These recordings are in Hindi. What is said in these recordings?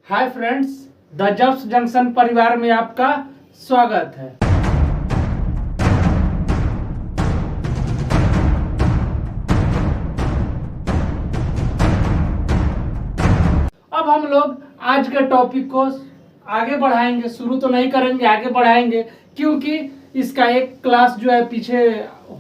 Hi friends, the jobs junction परिवार में आपका स्वागत है। अब हम लोग आज के टॉपिक को आगे बढ़ाएंगे, शुरू तो नहीं करेंगे, आगे बढ़ाएंगे क्योंकि इसका एक क्लास जो है पीछे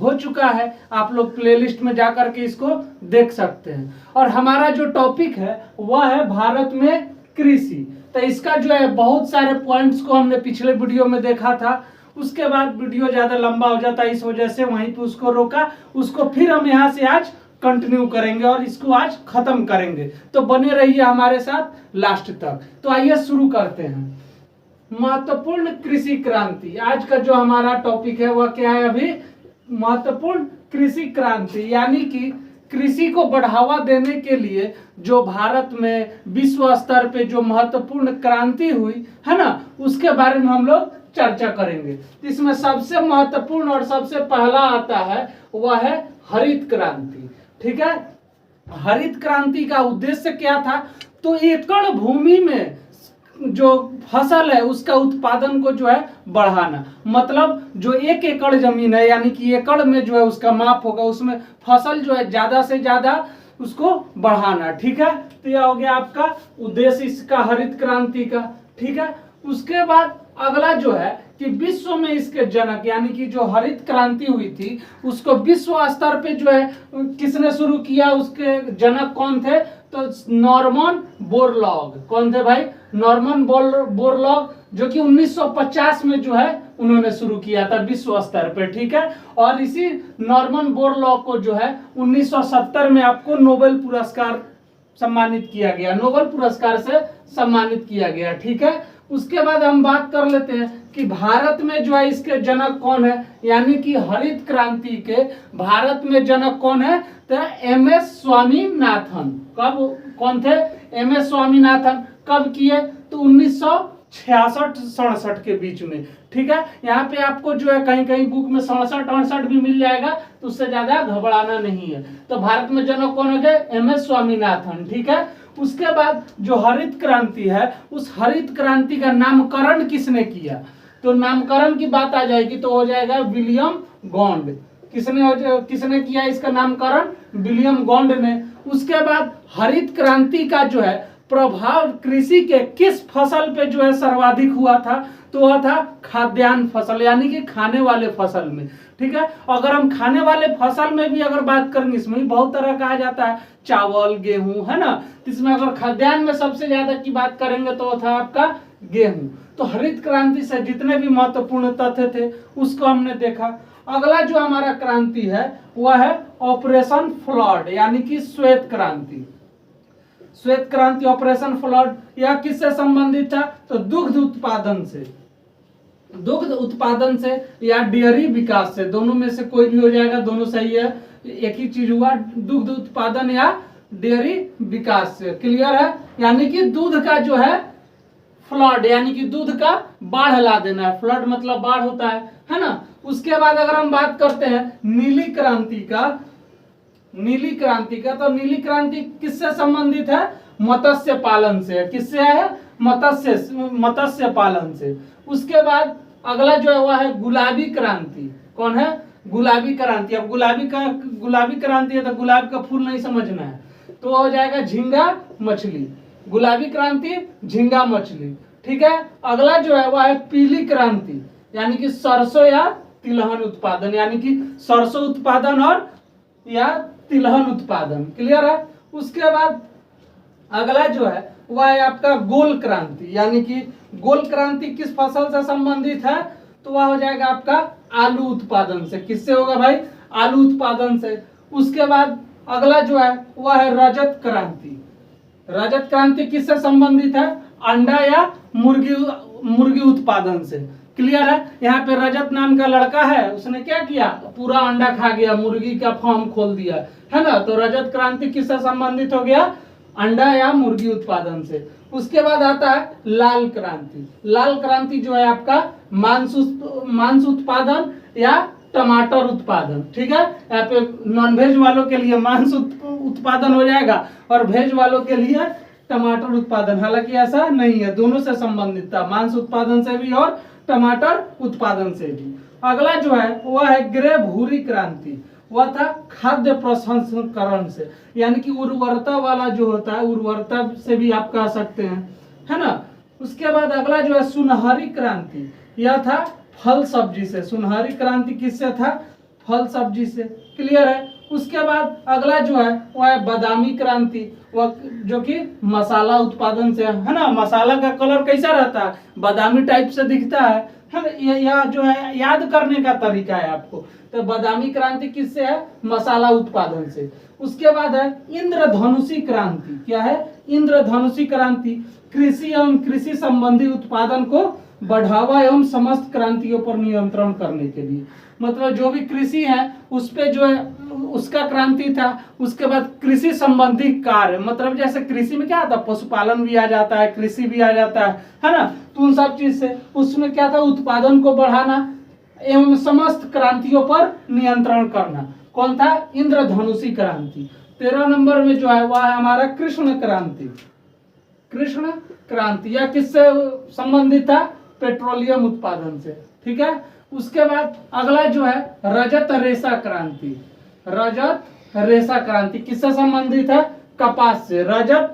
हो चुका है। आप लोग प्लेलिस्ट में जा करके इसको देख सकते हैं। और हमारा जो टॉपिक है वह है भारत में कृषि। तो इसका जो है बहुत सारे पॉइंट्स को हमने पिछले वीडियो में देखा था, उसके बाद वीडियो ज़्यादा लंबा हो जाता है, इस वजह से वहीं पे उसको रोका। उसको फिर हम यहाँ से आज कंटिन्यू करेंगे और इसको आज खत्म करेंगे। तो बने रहिए हमारे साथ लास्ट तक। तो आइए शुरू करते हैं। महत्वपूर्ण कृषि क्रांति, आज का जो हमारा टॉपिक है वह क्या है? अभी महत्वपूर्ण कृषि क्रांति, यानी कि कृषि को बढ़ावा देने के लिए जो भारत में विश्व स्तर पे जो महत्वपूर्ण क्रांति हुई है ना, उसके बारे में हम लोग चर्चा करेंगे। इसमें सबसे महत्वपूर्ण और सबसे पहला आता है वह है हरित क्रांति। ठीक है, हरित क्रांति का उद्देश्य क्या था? तो एकड़ भूमि में जो फसल है उसका उत्पादन को जो है बढ़ाना। मतलब जो 1 एकड़ जमीन है, यानी कि एकड़ में जो है उसका माप होगा, उसमें फसल जो है ज्यादा से ज्यादा उसको बढ़ाना। ठीक है, तो यह हो गया आपका उद्देश्य इसका हरित क्रांति का। ठीक है, उसके बाद अगला जो है कि विश्व में इसके जनक, यानी कि जो हरित क्रांति हुई थी उसको विश्व स्तर पे जो है किसने शुरू किया, उसके जनक कौन थे? तो नॉर्मन बोरलॉग। कौन थे भाई? नॉर्मन बोरलॉग, जो कि 1950 में जो है उन्होंने शुरू किया था विश्व स्तर पे। ठीक है, और इसी नॉर्मन बोरलॉग को जो है 1970 में आपको नोबेल पुरस्कार सम्मानित किया गया, नोबेल पुरस्कार से सम्मानित किया गया। ठीक है, उसके बाद हम बात कर लेते हैं कि भारत में जो है इसके जनक कौन है, यानी कि हरित क्रांति के भारत में जनक कौन है? तो एमएस स्वामीनाथन। कब, कौन थे? एमएस स्वामीनाथन। कब किए? तो 1966-67 के बीच में। ठीक है, यहाँ पे आपको जो है कहीं कहीं बुक में 67-68 भी मिल जाएगा, तो उससे ज्यादा घबराना नहीं है। तो भारत में जनक कौन हो गए? एमएस स्वामीनाथन। ठीक है, उसके बाद जो हरित क्रांति है उस हरित क्रांति का नामकरण किसने किया? तो नामकरण की बात आ जाएगी तो हो जाएगा विलियम गॉन्ड। किसने किया इसका नामकरण? विलियम गॉन्ड ने। उसके बाद हरित क्रांति का जो है प्रभाव कृषि के किस फसल पे जो है सर्वाधिक हुआ था? तो वह था खाद्यान्न फसल, यानी कि खाने वाले फसल में। ठीक है, अगर हम खाने वाले फसल में भी अगर बात करेंगे, इसमें भी बहुत तरह कहा जाता है, चावल, गेहूं, है ना। इसमें अगर खाद्यान्न में सबसे ज्यादा की बात करेंगे तो वो था आपका गेहूं। तो हरित क्रांति से जितने भी महत्वपूर्ण तथ्य थे उसको हमने देखा। अगला जो हमारा क्रांति है वह है ऑपरेशन फ्लड, यानी कि श्वेत क्रांति। श्वेत क्रांति, ऑपरेशन फ्लड, यह किससे संबंधित था? तो दुग्ध उत्पादन से, दुग्ध उत्पादन से या डेयरी विकास से, दोनों में से कोई भी हो जाएगा, दोनों सही है। एक ही चीज हुआ, दुग्ध उत्पादन या डेयरी विकास से। क्लियर है? यानी कि दूध का जो है फ्लड, यानी कि दूध का बाढ़ ला देना है। फ्लड मतलब बाढ़ होता है ना। उसके बाद अगर हम बात करते हैं नीली क्रांति का, नीली क्रांति का, तो नीली क्रांति किससे संबंधित है? मत्स्य पालन से। किससे है? मत्स्य पालन से। उसके बाद अगला जो है वह है गुलाबी क्रांति। कौन है? गुलाबी क्रांति। अब गुलाबी क्रांति है तो गुलाब का फूल नहीं समझना है, तो हो जाएगा झींगा मछली। गुलाबी क्रांति, झींगा मछली। ठीक है, अगला जो है वह है पीली क्रांति, यानी कि सरसों या तिलहन उत्पादन, यानी कि सरसों उत्पादन और या तिलहन उत्पादन। क्लियर है? उसके बाद अगला जो है वह है आपका गोल क्रांति, यानी कि गोल क्रांति किस फसल से संबंधित है? तो वह हो जाएगा आपका आलू उत्पादन से। किससे होगा भाई? आलू उत्पादन से। उसके बाद अगला जो है वह है रजत क्रांति। रजत क्रांति किससे संबंधित है? अंडा या मुर्गी उत्पादन से। क्लियर है? यहाँ पे रजत नाम का लड़का है, उसने क्या किया? पूरा अंडा खा गया, मुर्गी का फार्म खोल दिया, है ना। तो रजत क्रांति किससे संबंधित हो गया? अंडा या मुर्गी उत्पादन से। उसके बाद आता है लाल क्रांति। लाल क्रांति जो है आपका मांस उत्पादन या टमाटर उत्पादन। ठीक है, यहाँ पे नॉन वेज वालों के लिए मांस उत्पादन हो जाएगा और वेज वालों के लिए टमाटर उत्पादन, हालांकि ऐसा नहीं है, दोनों से संबंधित था, मांस उत्पादन से भी और टमाटर उत्पादन से भी। अगला जो है वह है ग्रे भूरी क्रांति, वह था खाद्य प्रसंस्करण से, यानी कि उर्वरता वाला जो होता है, उर्वरता से भी आप कह सकते हैं, है ना। उसके बाद अगला जो है सुनहरी क्रांति, यह था फल सब्जी से। सुनहरी क्रांति किससे था? फल सब्जी से। क्लियर है। उसके बाद अगला जो है वह है बादामी क्रांति, वह जो कि मसाला उत्पादन से है ना। मसाला का कलर कैसा रहता है? बादामी टाइप से दिखता है ना। यह जो है याद करने का तरीका है आपको। तो बादामी क्रांति किससे है? मसाला उत्पादन से। उसके बाद है इंद्रधनुषी क्रांति। क्या है? इंद्रधनुषी क्रांति कृषि एवं कृषि संबंधी उत्पादन को बढ़ावा एवं समस्त क्रांतियों पर नियंत्रण करने के लिए, मतलब जो भी कृषि है उस पे जो है उसका क्रांति था। उसके बाद कृषि संबंधी कार्य, मतलब जैसे कृषि में क्या आता है? पशुपालन भी आ जाता है, कृषि भी आ जाता है ना। तो उन सब चीज से उसमें क्या था? उत्पादन को बढ़ाना एवं समस्त क्रांतियों पर नियंत्रण करना। कौन था? इंद्रधनुषी क्रांति। 13 नंबर में जो है वह है हमारा कृष्ण क्रांति। कृष्ण क्रांति यह किससे संबंधित था? पेट्रोलियम उत्पादन से। ठीक है। उसके बाद अगला जो है रजत रेशा क्रांति। रजत रेशा क्रांति किससे संबंधित है? कपास से। रजत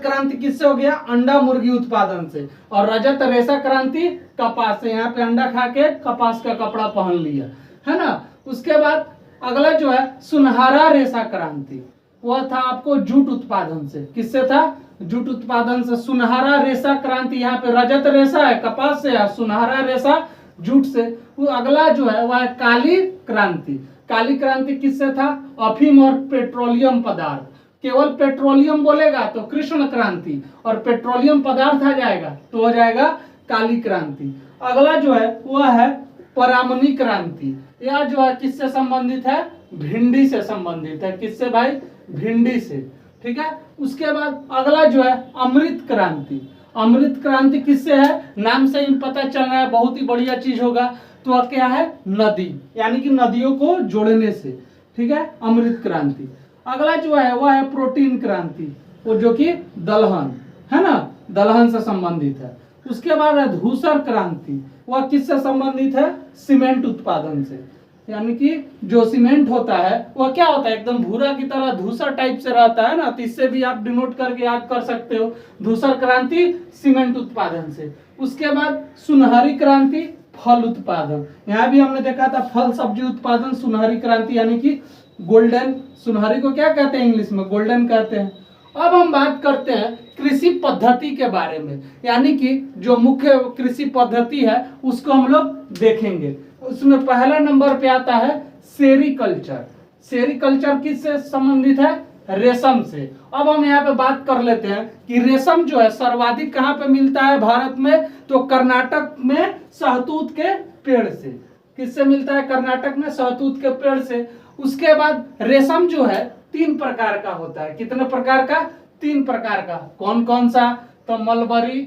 क्रांति किससे हो गया? अंडा मुर्गी उत्पादन से। और रजत रेशा क्रांति कपास से। यहाँ पे अंडा खा के कपास का कपड़ा पहन लिया, है ना। उसके बाद अगला जो है सुनहरा रेशा क्रांति, वह था आपको जूट उत्पादन से। किससे था? जूट उत्पादन से। सुनहरा रेशा क्रांति, यहाँ पे रजत रेशा है कपास से और सुनहरा रेशा जूट से। वो अगला जो है वह है काली क्रांति। काली क्रांति किससे था? अफीम और पेट्रोलियम पदार्थ। केवल पेट्रोलियम बोलेगा तो कृष्ण क्रांति, और पेट्रोलियम पदार्थ आ जाएगा तो हो जाएगा काली क्रांति। अगला जो है वह है परामनी क्रांति। यह जो है किससे संबंधित है? भिंडी से संबंधित है। किससे भाई? भिंडी से। ठीक है। उसके बाद अगला जो है अमृत क्रांति। अमृत क्रांति किससे है? नाम से ही पता चल रहा है, बहुत ही बढ़िया चीज होगा। तो क्या है? नदी, यानी कि नदियों को जोड़ने से। ठीक है, अमृत क्रांति। अगला जो है वह है प्रोटीन क्रांति, वो जो कि दलहन है ना, दलहन से संबंधित है। उसके बाद है धूसर क्रांति, वह किससे संबंधित है? सीमेंट उत्पादन से। यानी कि जो सीमेंट होता है वह क्या होता है? एकदम भूरा की तरह धूसर टाइप से रहता है ना। तो इससे भी आप डिनोट करके याद कर सकते हो, धूसर क्रांति सीमेंट उत्पादन से। उसके बाद सुनहरी क्रांति फल उत्पादन। यहाँ भी हमने देखा था फल सब्जी उत्पादन, सुनहरी क्रांति यानी कि गोल्डन। सुनहरी को क्या कहते हैं इंग्लिश में? गोल्डन कहते हैं। अब हम बात करते हैं कृषि पद्धति के बारे में, यानी कि जो मुख्य कृषि पद्धति है उसको हम लोग देखेंगे। उसमें पहला नंबर पे आता है सेरीकल्चर। सेरीकल्चर किससे संबंधित है? रेशम से। अब हम यहाँ पे बात कर लेते हैं कि रेशम जो है सर्वाधिक कहाँ पे मिलता है भारत में? तो कर्नाटक में सहतूत के पेड़ से। किससे मिलता है? कर्नाटक में सहतूत के पेड़ से। उसके बाद रेशम जो है 3 प्रकार का होता है। कितने प्रकार का? 3 प्रकार का। कौन कौन सा? तो मलबरी,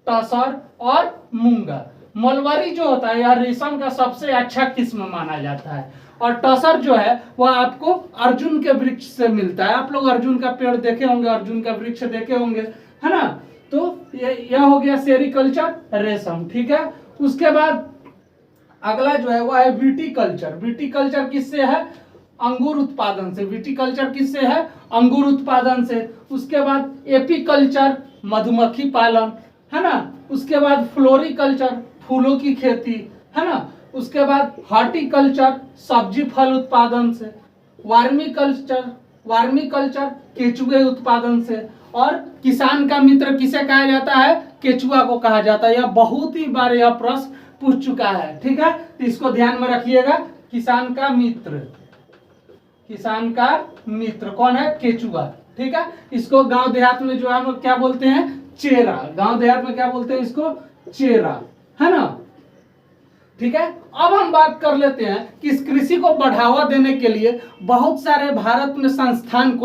टसर और मूंगा। मलबरी जो होता है यह रेशम का सबसे अच्छा किस्म माना जाता है, और टसर जो है वह आपको अर्जुन के वृक्ष से मिलता है। आप लोग अर्जुन का पेड़ देखे होंगे, अर्जुन का वृक्ष देखे होंगे, है ना। तो यह हो गया सेरीकल्चर, रेशम। ठीक है। उसके बाद अगला जो है वह है विटीकल्चर। विटीकल्चर किससे है? अंगूर उत्पादन से। विटीकल्चर किससे है? अंगूर उत्पादन से। उसके बाद एपीकल्चर, मधुमक्खी पालन, है ना। उसके बाद फ्लोरिकल्चर, फूलों की खेती, है ना। उसके बाद हॉर्टिकल्चर, सब्जी फल उत्पादन से। वार्मिकल्चर केचुए उत्पादन से। और किसान का मित्र किसे कहा जाता है? केचुआ को कहा जाता है। यह बहुत ही बार यह प्रश्न पूछ चुका है। ठीक है, तो इसको ध्यान में रखिएगा। किसान का मित्र, किसान का मित्र कौन है? केचुआ। ठीक है। इसको गांव देहात में जो है हम क्या बोलते हैं? चेरा। गांव देहात में क्या बोलते हैं इसको? चेरा, है ना। ठीक है। अब हम बात कर लेते हैं कि इस कृषि को बढ़ावा देने के लिए बहुत सारे भारत में संस्थान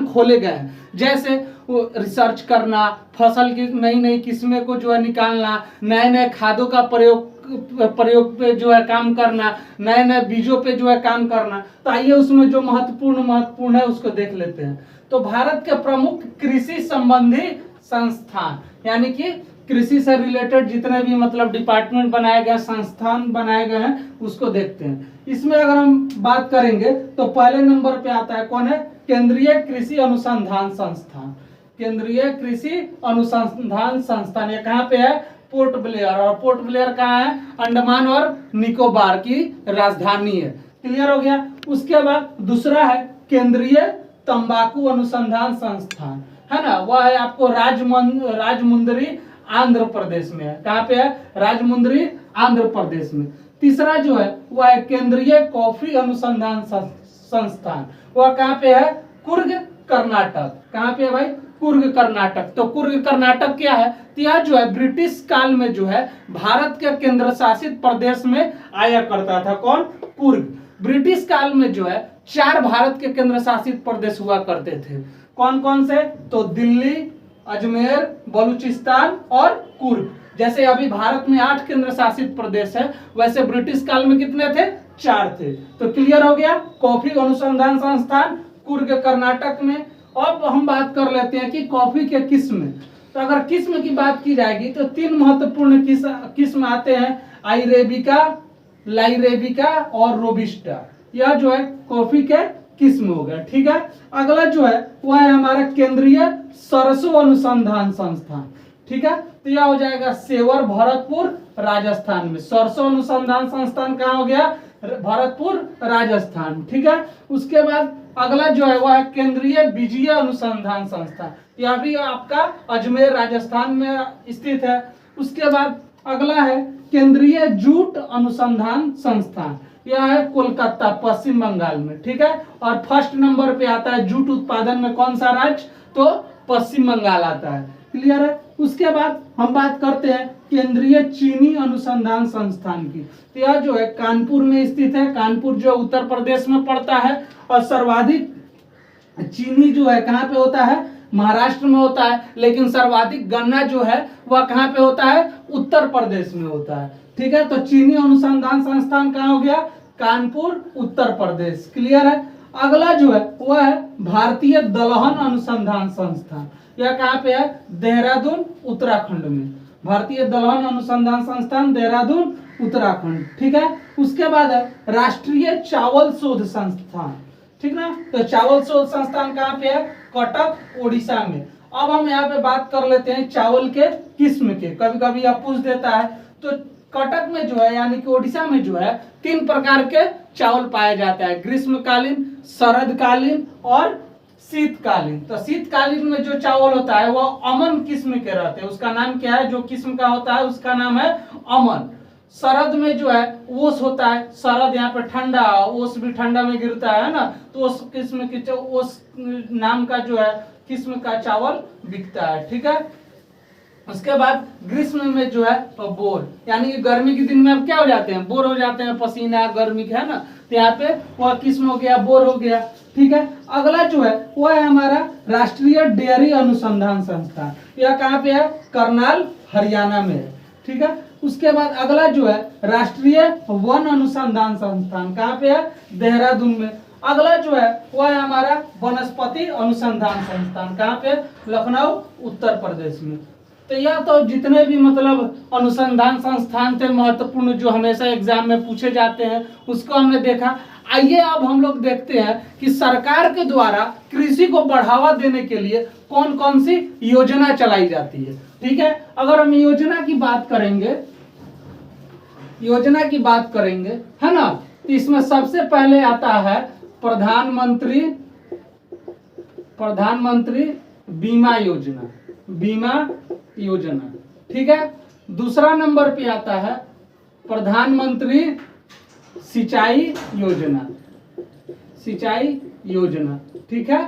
खोले गए हैं। जैसे रिसर्च करना, फसल की नई नई किस्में को जो है निकालना, नए नए खादों का प्रयोग पे जो है काम करना, नए नए बीजों पे जो है काम करना। तो आइए उसमें जो महत्वपूर्ण है उसको देख लेते हैं। तो भारत के प्रमुख कृषि संबंधी संस्थान, यानी कि कृषि से रिलेटेड जितने भी मतलब डिपार्टमेंट बनाए गए, संस्थान बनाए गए हैं, उसको देखते हैं। इसमें अगर हम बात करेंगे तो पहले नंबर पे आता है, कौन है? केंद्रीय कृषि अनुसंधान संस्थान। केंद्रीय कृषि अनुसंधान संस्थान ये कहाँ पे है? Port Blair. और पोर्ट ब्लेयर कहाँ है? अंडमान और निकोबार की राजधानी है। क्लियर हो गया। उसके बाद दूसरा है केंद्रीय तंबाकू अनुसंधान संस्थान, है ना, वह है आपको राजमुंदरी आंध्र प्रदेश में है। कहाँ पे है? राजमुंदरी आंध्र प्रदेश में। तीसरा जो है वह है केंद्रीय कॉफी अनुसंधान संस्थान, वह कहाँ पे है? कुर्ग कर्नाटक। कहाँ पे है भाई? कुर्ग कर्नाटक। तो कुर्ग कर्नाटक क्या है? यह जो है ब्रिटिश काल में जो है भारत के केंद्र शासित प्रदेश में आया करता था। कौन? कुर्ग। ब्रिटिश काल में जो है 4 भारत के केंद्र शासित प्रदेश हुआ करते थे। कौन कौन से? तो दिल्ली, अजमेर, बलूचिस्तान और कुर्ग। जैसे अभी भारत में 8 केंद्र शासित प्रदेश है, वैसे ब्रिटिश काल में कितने थे? 4 थे। तो क्लियर हो गया। कॉफी अनुसंधान संस्थान कुर्ग कर्नाटक में। अब हम बात कर लेते हैं कि कॉफी के किस्म। तो अगर किस्म की बात की जाएगी तो 3 महत्वपूर्ण किस्म आते हैं, अरेबिका, लाइरेबिका और रोबिस्टा। यह जो है कॉफी के किस्म हो गया। ठीक है। अगला जो है वह है हमारा केंद्रीय सरसों अनुसंधान संस्थान। ठीक है। तो यह हो जाएगा सेवर, भरतपुर, राजस्थान में। सरसों अनुसंधान संस्थान कहाँ हो गया? भरतपुर, राजस्थान। ठीक है। उसके बाद अगला जो है वह है केंद्रीय बीजीय अनुसंधान संस्थान, यह भी आपका अजमेर, राजस्थान में स्थित है। उसके बाद अगला है केंद्रीय जूट अनुसंधान संस्थान, यह है कोलकाता, पश्चिम बंगाल में। ठीक है। और फर्स्ट नंबर पे आता है जूट उत्पादन में कौन सा राज्य? तो पश्चिम बंगाल आता है। क्लियर है। उसके बाद हम बात करते हैं केंद्रीय चीनी अनुसंधान संस्थान की। तो यह जो है कानपुर में स्थित है। कानपुर जो उत्तर प्रदेश में पड़ता है। और सर्वाधिक चीनी जो है कहाँ पे होता है? महाराष्ट्र में होता है। लेकिन सर्वाधिक गन्ना जो है वह कहाँ पे होता है? उत्तर प्रदेश में होता है। ठीक है। तो चीनी अनुसंधान संस्थान कहाँ हो गया? कानपुर, उत्तर प्रदेश। क्लियर है। अगला जो है वह है भारतीय दलहन अनुसंधान संस्थान, यह कहाँ पे है? देहरादून, उत्तराखंड में। भारतीय दलहन अनुसंधान संस्थान, देहरादून, उत्तराखंड। ठीक है। उसके बाद है राष्ट्रीय चावल शोध संस्थान। ठीक ना। तो चावल शोध संस्थान कहाँ पे है? कटक, उड़ीसा में। अब हम यहाँ पे बात कर लेते हैं चावल के किस्म के, कभी कभी यह पूछ देता है। तो कटक में जो है यानी कि उड़ीसा में जो है 3 प्रकार के चावल पाए जाते हैं, ग्रीष्मकालीन, शरदकालीन और शीतकालीन। तो शीतकालीन में जो चावल होता है वह अमन किस्म के रहते हैं। उसका नाम क्या है? जो किस्म का होता है उसका नाम है अमन। शरद में जो है ओस होता है। शरद यहाँ पे ठंडा, ओस भी ठंडा में गिरता है ना, तो उस किस्म के ओस नाम का जो है किस्म का चावल बिकता है। ठीक है। उसके बाद ग्रीष्म में जो है बोर, यानी कि गर्मी के दिन में अब क्या हो जाते हैं? बोर हो जाते हैं, पसीना गर्मी का, है ना। तो यहाँ पे वह किस्म हो गया, बोर हो गया। ठीक है। अगला जो है वह है हमारा राष्ट्रीय डेयरी अनुसंधान संस्थान, यह कहाँ पे है? करनाल, हरियाणा में है। ठीक है। उसके बाद अगला जो है राष्ट्रीय वन अनुसंधान संस्थान, कहाँ पे है? देहरादून में। अगला जो है वह है हमारा वनस्पति अनुसंधान संस्थान, कहाँ पे? लखनऊ, उत्तर प्रदेश में। तो यह तो जितने भी मतलब अनुसंधान संस्थान थे महत्वपूर्ण, जो हमेशा एग्जाम में पूछे जाते हैं, उसको हमने देखा। आइए अब हम लोग देखते हैं कि सरकार के द्वारा कृषि को बढ़ावा देने के लिए कौन कौन सी योजना चलाई जाती है। ठीक है। अगर हम योजना की बात करेंगे, है ना, तो इसमें सबसे पहले आता है प्रधानमंत्री बीमा योजना। ठीक है। दूसरा नंबर पे आता है प्रधानमंत्री सिंचाई योजना। ठीक है।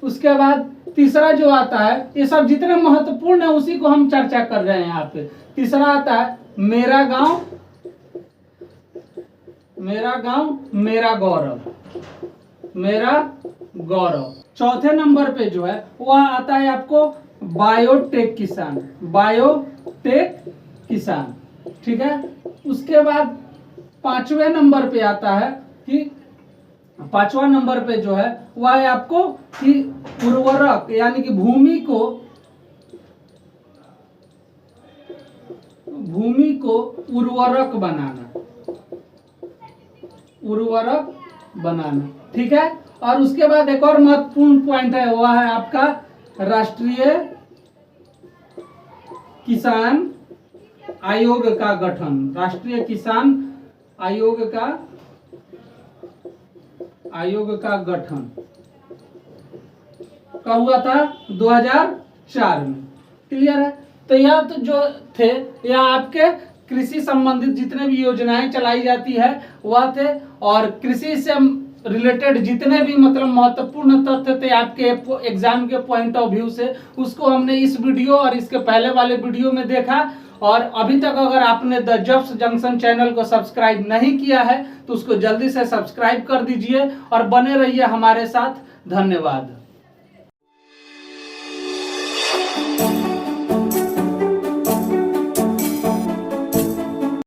उसके बाद तीसरा जो आता है, ये सब जितने महत्वपूर्ण है उसी को हम चर्चा कर रहे हैं यहाँ पे। तीसरा आता है मेरा गांव मेरा गौरव। चौथे नंबर पे जो है वह आता है आपको बायोटेक किसान। ठीक है। उसके बाद 5वें नंबर पे आता है कि 5वां नंबर पे जो है वह है आपको कि उर्वरक यानी कि भूमि को उर्वरक बनाना, ठीक है। और उसके बाद एक और महत्वपूर्ण पॉइंट है, वह है आपका राष्ट्रीय किसान आयोग का गठन। राष्ट्रीय किसान आयोग का गठन कब हुआ था? 2004 में। क्लियर है? तो यह तो जो थे, यह आपके कृषि संबंधित जितने भी योजनाएं चलाई जाती है वह थे, और कृषि से रिलेटेड जितने भी मतलब महत्वपूर्ण तथ्य थे आपके एग्जाम के पॉइंट ऑफ व्यू से, उसको हमने इस वीडियो और इसके पहले वाले वीडियो में देखा। और अभी तक अगर आपने द जॉब्स जंक्शन चैनल को सब्सक्राइब नहीं किया है तो उसको जल्दी से सब्सक्राइब कर दीजिए और बने रहिए हमारे साथ। धन्यवाद।